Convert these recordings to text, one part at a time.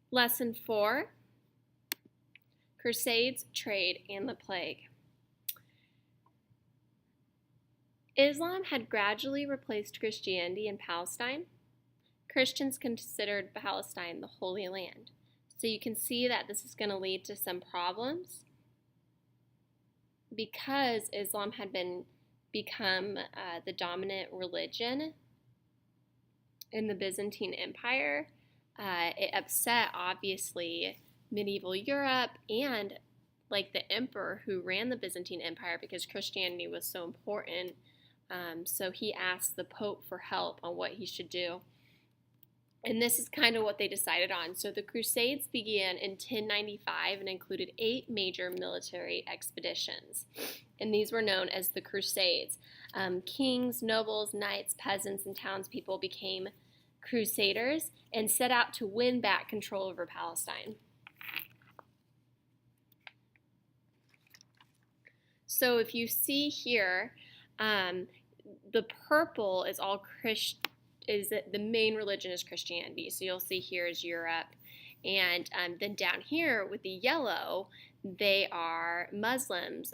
Lesson 4, Crusades, Trade, and the Plague. Islam had gradually replaced Christianity in Palestine. Christians considered Palestine the Holy Land. So you can see that this is going to lead to some problems because Islam had become the dominant religion in the Byzantine Empire. It upset, obviously, medieval Europe and like the emperor who ran the Byzantine Empire because Christianity was so important. So he asked the Pope for help on what he should do. And this is kind of what they decided on. So the Crusades began in 1095 and included 8 major military expeditions. And these were known as the Crusades. Kings, nobles, knights, peasants, and townspeople became crusaders and set out to win back control over Palestine. So if you see here, the purple is all the main religion is Christianity. So you'll see here is Europe. And then down here with the yellow, they are Muslims.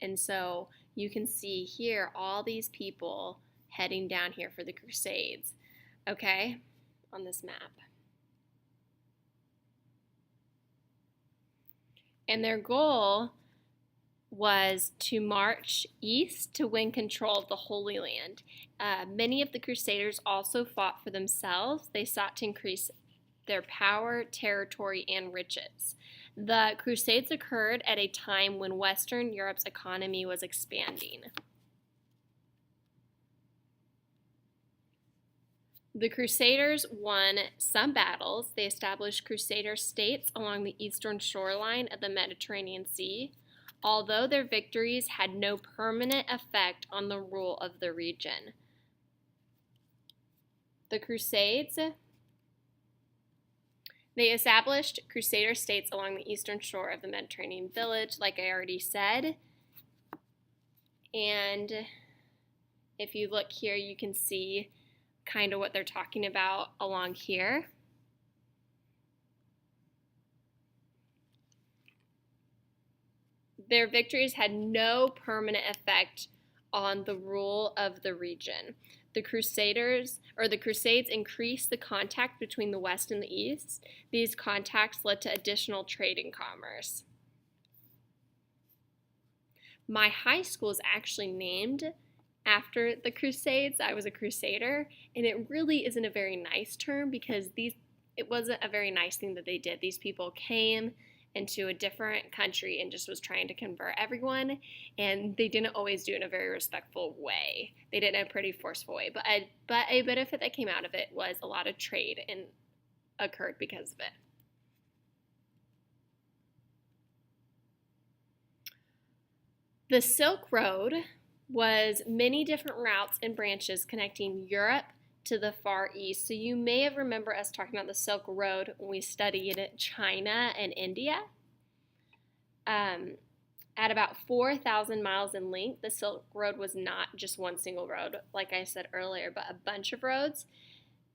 And so you can see here all these people heading down here for the Crusades, okay, on this map. And their goal was to march east to win control of the Holy Land. Many of the Crusaders also fought for themselves. They sought to increase their power, territory, and riches. The Crusades occurred at a time when Western Europe's economy was expanding. The Crusaders won some battles. They established Crusader states along the eastern shoreline of the Mediterranean Sea, although their victories had no permanent effect on the rule of the region. The Crusades, they established Crusader states along the eastern shore of the Mediterranean village, like I already said. And if you look here, you can see kind of what they're talking about along here. Their victories had no permanent effect on the rule of the region. The Crusades increased the contact between the West and the East. These contacts led to additional trade and commerce. My high school is actually named after the Crusades. I was a Crusader, and it really isn't a very nice term because it wasn't a very nice thing that they did. These people came into a different country and just was trying to convert everyone, and they didn't always do it in a very respectful way. They did it in a pretty forceful way, but a benefit that came out of it was a lot of trade and occurred because of it. The Silk Road was many different routes and branches connecting Europe to the Far East. So you may have remembered us talking about the Silk Road when we studied China and India. At about 4,000 miles in length, the Silk Road was not just one single road, like I said earlier, but a bunch of roads.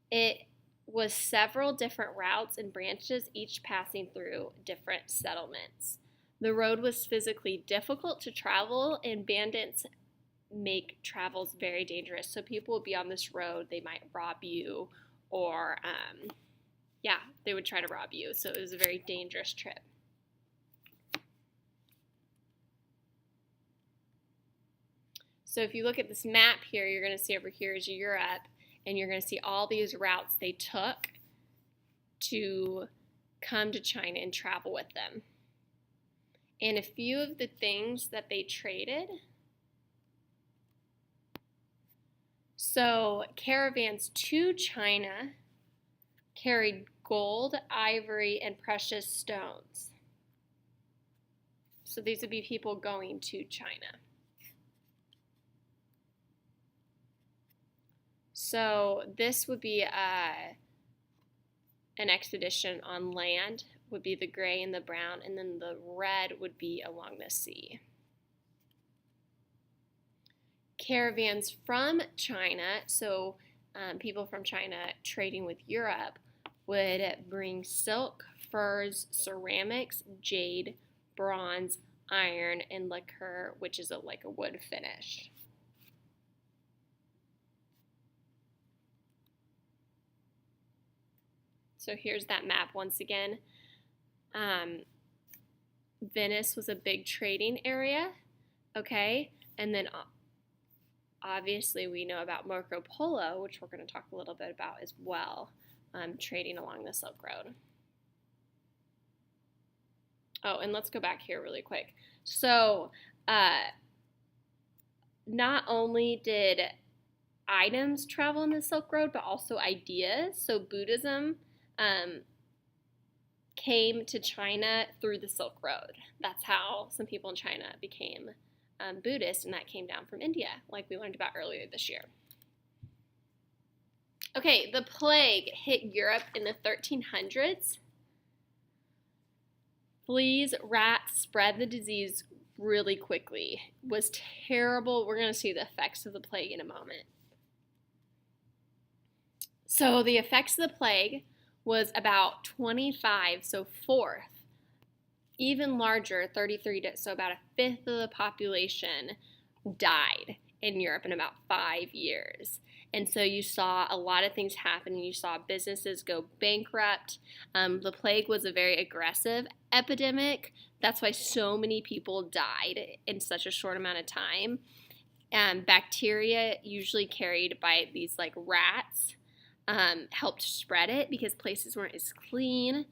It was several different routes and branches, each passing through different settlements. The road was physically difficult to travel, and bandits make travels very dangerous. So people would be on this road, they might rob you, or they would try to rob you. So it was a very dangerous trip. So if you look at this map here, you're going to see over here is Europe, and you're going to see all these routes they took to come to China and travel with them. And a few of the things that they traded. So caravans to China carried gold, ivory, and precious stones. So these would be people going to China. So this would be an expedition on land, would be the gray and the brown, and then the red would be along the sea. Caravans from China, so people from China trading with Europe, would bring silk, furs, ceramics, jade, bronze, iron, and lacquer, which is like a wood finish. So here's that map once again. Venice was a big trading area, okay? And then obviously we know about Marco Polo, which we're going to talk a little bit about as well, trading along the Silk Road. Oh, and let's go back here really quick. So not only did items travel in the Silk Road, but also ideas. So Buddhism came to China through the Silk Road. That's how some people in China became Buddhist, and that came down from India, like we learned about earlier this year. Okay, the plague hit Europe in the 1300s. Fleas, rats spread the disease really quickly. It was terrible. We're going to see the effects of the plague in a moment. So the effects of the plague was about 25, so fourth, even larger, 33, so about a fifth of the population died in Europe in about 5 years. And so you saw a lot of things happen. You saw businesses go bankrupt. The plague was a very aggressive epidemic. That's why so many people died in such a short amount of time. Bacteria, usually carried by these like rats, helped spread it because places weren't as clean.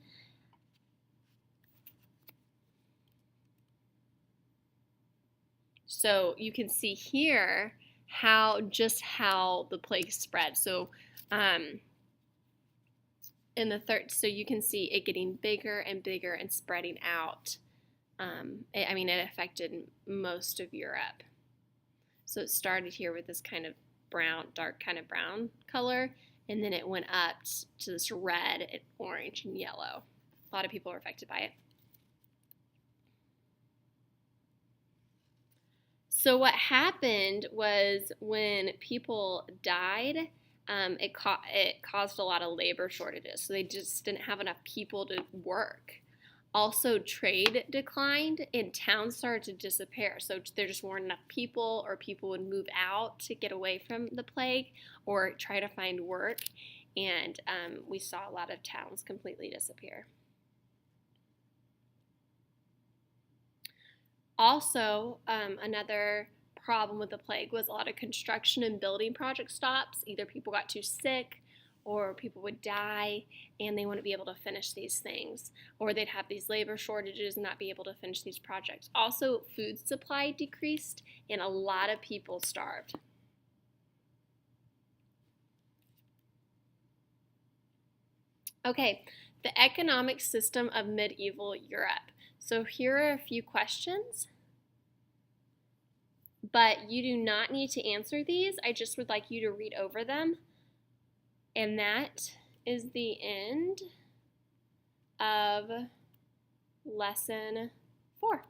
So you can see here how the plague spread. So so you can see it getting bigger and bigger and spreading out. It affected most of Europe. So it started here with this kind of brown, dark kind of brown color, and then it went up to this red and orange and yellow. A lot of people were affected by it. So what happened was when people died, it caused a lot of labor shortages. So they just didn't have enough people to work. Also, trade declined and towns started to disappear. So there just weren't enough people, or people would move out to get away from the plague or try to find work. And we saw a lot of towns completely disappear. Also, another problem with the plague was a lot of construction and building project stops. Either people got too sick or people would die and they wouldn't be able to finish these things, or they'd have these labor shortages and not be able to finish these projects. Also, food supply decreased and a lot of people starved. Okay, the economic system of medieval Europe. So here are a few questions, but you do not need to answer these. I just would like you to read over them. And that is the end of lesson 4.